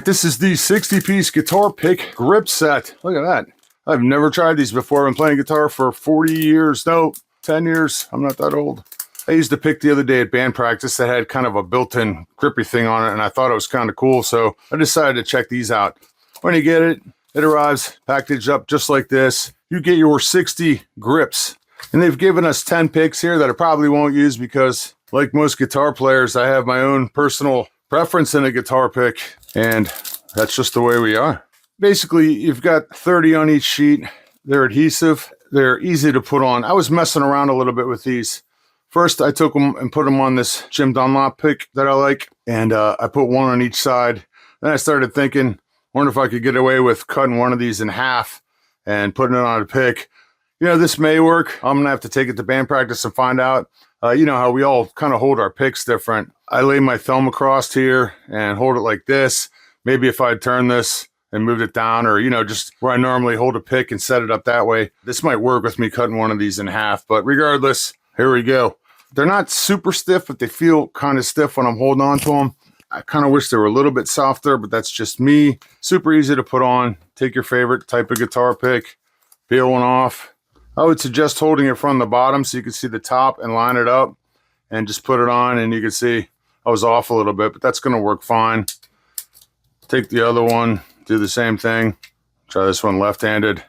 This is the 60-piece guitar pick grip set. Look at that. I've never tried these before. I've been playing guitar for 40 years. No, 10 years. I'm not that old. I used a pick the other day at band practice that had kind of a built-in grippy thing on it, and I thought it was kind of cool, so I decided to check these out. When you get it, it arrives packaged up just like this. You get your 60 grips, and they've given us 10 picks here that I probably won't use because, like most guitar players, I have my own personal preference in a guitar pick, and that's just the way we are. Basically, you've got 30 on each sheet. They're adhesive. They're easy to put on. I was messing around a little bit with these. First, I took them and put them on this Jim Dunlop pick that I like, and I put one on each side. Then I started thinking, wonder if I could get away with cutting one of these in half and putting it on a pick. You know, this may work. I'm going to have to take it to band practice and find out. You know how we all kind of hold our picks different. I lay my thumb across here and hold it like this. Maybe if I turn this and moved it down, or, you know, just where I normally hold a pick and set it up that way, this might work with me cutting one of these in half. But regardless, here we go. They're not super stiff, but they feel kind of stiff when I'm holding on to them. I kind of wish they were a little bit softer, but that's just me. Super easy to put on. Take your favorite type of guitar pick, peel one off. I would suggest holding it from the bottom so you can see the top and line it up and just put it on, and you can see I was off a little bit, but that's going to work fine. Take the other one, do the same thing. Try this one left-handed.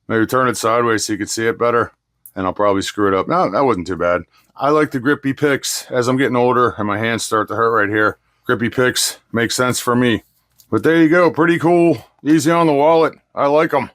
Maybe turn it sideways so you can see it better, and I'll probably screw it up. No, that wasn't too bad. I like the grippy picks. As I'm getting older and my hands start to hurt right here, grippy picks make sense for me. But there you go. Pretty cool. Easy on the wallet. I like them.